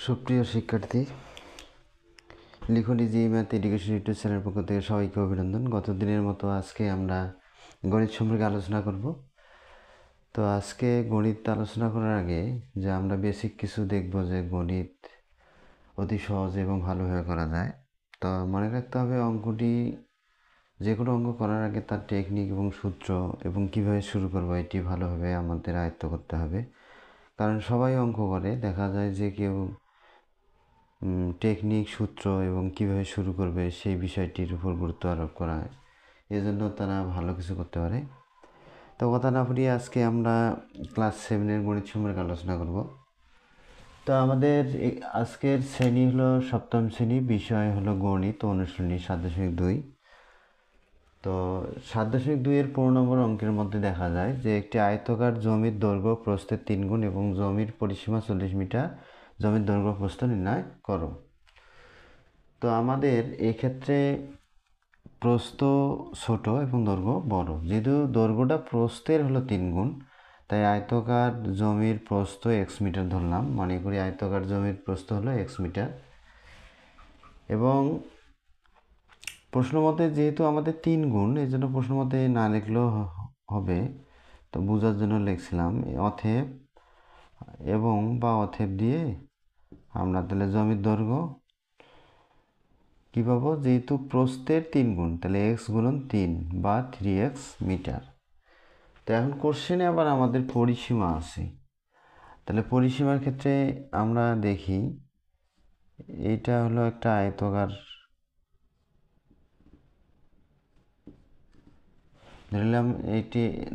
সুপ্রিয় শিক্ষার্থী, লিখুন ইজি ম্যাথ এডুকেশন ইউটিউব চ্যানেলের পক্ষ থেকে সবাইকে অভিনন্দন। গত দিনের মতো আজকে আমরা গণিত সম্পর্কে আলোচনা করব। তো আজকে গণিত আলোচনা করার আগে যে আমরা বেসিক কিছু দেখব যে গণিত অতি সহজ এবং ভালোভাবে করা যায়। তো মনে রাখতে হবে অঙ্কটি যে কোনো অঙ্ক করার আগে তার টেকনিক এবং সূত্র এবং কীভাবে শুরু করবো এটি ভালোভাবে আমাদের আয়ত্ত করতে হবে। কারণ সবাই অঙ্ক করে, দেখা যায় যে কেউ টেকনিক, সূত্র এবং কীভাবে শুরু করবে সেই বিষয়টির উপর গুরুত্ব আরোপ করা হয়, এজন্য তারা ভালো কিছু করতে পারে। তো কথা না ফুরিয়ে আজকে আমরা ক্লাস 7-এর গণিত সম্পর্কে আলোচনা করব। তো আমাদের আজকের শ্রেণী হলো 7ম শ্রেণী, বিষয় হলো গণিত, অনুশীলনী 7.2। তো 7.2-এর 15 নম্বর অঙ্কের মধ্যে দেখা যায় যে একটি আয়তকার জমির দৈর্ঘ্য প্রস্থের 3 গুণ এবং জমির পরিসীমা 40 মিটার, জমির দৈর্ঘ্য প্রস্থ নির্ণয় করো। তো আমাদের এই ক্ষেত্রে প্রস্থ ছোট এবং দৈর্ঘ্য বড়। যেহেতু দৈর্ঘ্যটা প্রস্থের হলো 3 গুণ, তাই আয়তকার জমির প্রস্থ x মিটার ধরলাম। মনে করি আয়তকার জমির প্রস্থ হলো x মিটার। এবং প্রশ্ন মতে যেহেতু আমাদের 3 গুণ, এই জন্য প্রশ্ন মতে না লিখলেও হবে, তো বোঝার জন্য লিখছিলাম অতএব এবং বা অতএব দিয়ে আমরা তাহলে জমির দৈর্ঘ্য কী পাবো, যেহেতু প্রস্থের 3 গুণ তাহলে x গুণন 3 বা 3x মিটার। তো এখন কোশ্চেনে আবার আমাদের পরিসীমা আছে, তাহলে পরিসীমার ক্ষেত্রে আমরা দেখি এইটা হলো একটা আয়তকার,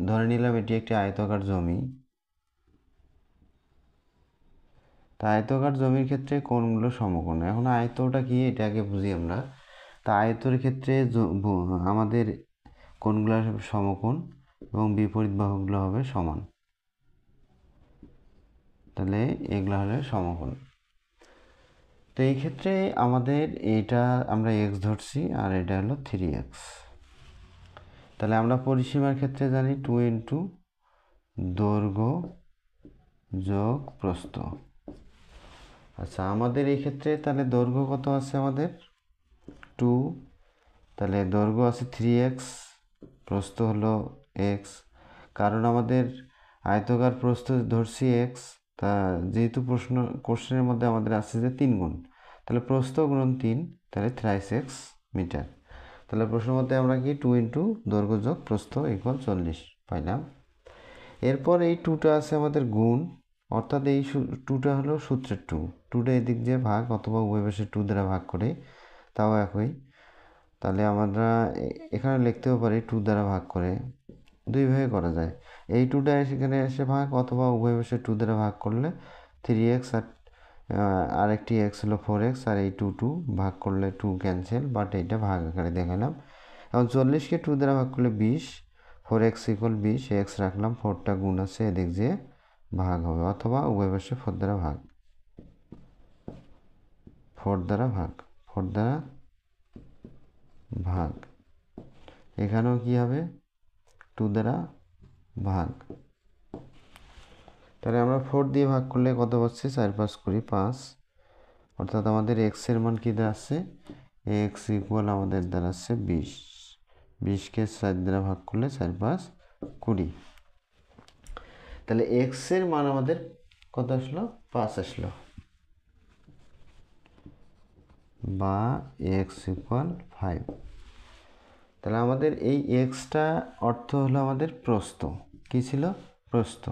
ধরে নিলাম এটি একটি আয়তকার জমি। তা আয়তকার জমির ক্ষেত্রে কোণগুলো সমকোণ। এখন আয়তটা কি এটা আগে বুঝি আমরা। তা আয়তের ক্ষেত্রে আমাদের কোণগুলো সমকোণ এবং বিপরীত বাহুগুলো হবে সমান, তাহলে এগুলো হলে সমকোণ। তো এই ক্ষেত্রে আমাদের এটা আমরা x ধরছি আর এটা হলো 3x। তাহলে আমরা পরিসীমার ক্ষেত্রে জানি 2 ইন্টু দৈর্ঘ্য যোগ প্রস্থ। আচ্ছা, আমাদের এই ক্ষেত্রে তাহলে দৈর্ঘ্য কত আছে আমাদের 2, তাহলে দৈর্ঘ্য আছে 3x, প্রস্থ হলো x। কারণ আমাদের আয়তকার প্রস্থ ধরছি x, তা যেহেতু কোশ্চেনের মধ্যে আমাদের আছে যে 3 গুণ, তাহলে প্রস্থ গুণন 3, তাহলে 3x মিটার। তাহলে প্রশ্নের মধ্যে আমরা কি 2 ইন্টু দৈর্ঘ্য যোগ প্রস্থ ইকুয়াল 40 পাইলাম। এরপর এই 2টা আছে আমাদের গুণ, অর্থাৎ এই 2টা হলো সূত্রের 2টা এদিক দিয়ে ভাগ অথবা উভয় পাশে 2 দ্বারা ভাগ করে, তাও একই। তাহলে আমরা এখানে লিখতেও পারি 2 দ্বারা ভাগ করে, দুইভাবে করা যায়। এই 2টা এখানে এসে ভাগ অথবা উভয় পাশে 2 দ্বারা ভাগ করলে 3x আর আরেকটি x হলো 4x, আর এই 2 ভাগ করলে 2 ক্যান্সেল, বাট এইটা ভাগ আকারে দেখালাম। এখন 40কে 2 দ্বারা ভাগ করলে 20, 4x ইকুয়াল 20, x রাখলাম, 4টা গুণ আছে এদিক দিয়ে ভাগ হবে, অথবা উভয় পাশে 4 দ্বারা ভাগ, 4 দ্বারা ভাগ। এখানেও কি হবে 2 দ্বারা ভাগ। তাহলে আমরা 4 দিয়ে ভাগ করলে কত পাচ্ছি, 4 5 করি 5, অর্থাৎ আমাদের x এর মান কি দাঁড়াচ্ছে, x ইকুয়াল আমাদের দাঁড়াচ্ছে 20। 20কে 4 দ্বারা ভাগ করলে 4 5 20। তাহলে x এর মান আমাদের কত আসলো, 5 আসলো, বা x ইকুয়াল 5। তাহলে আমাদের এই এক্সটা অর্থ হলো আমাদের প্রস্থ, কি ছিল, প্রস্থ।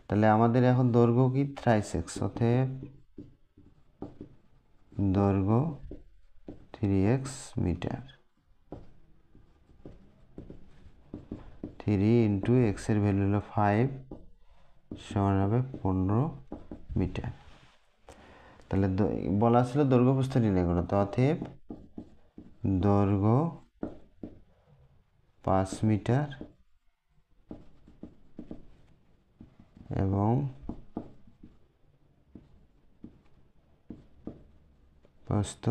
তাহলে আমাদের এখন দৈর্ঘ্য কি 3x, অতএব দৈর্ঘ্য 3x মিটার। 3 ইন্টু x এর ভ্যালু হলো 5 সমান হবে 15 মিটার। তাহলে বলা ছিল দৈর্ঘ্য প্রস্থ নির্ণয় করো, তো অতএব দৈর্ঘ্য 5 মিটার এবং প্রস্থ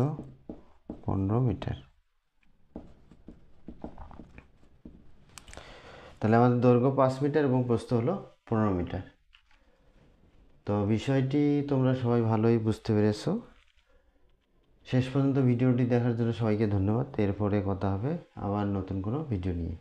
15 মিটার। তাহলে আমাদের দৈর্ঘ্য 5 মিটার এবং প্রস্থ হলো 15 মিটার। তো বিষয়টি তোমরা সবাই ভালোই বুঝতে পেরেছো। শেষ পর্যন্ত ভিডিওটি দেখার জন্য সবাইকে ধন্যবাদ। এরপরে কথা হবে আবার নতুন কোনো ভিডিও নিয়ে।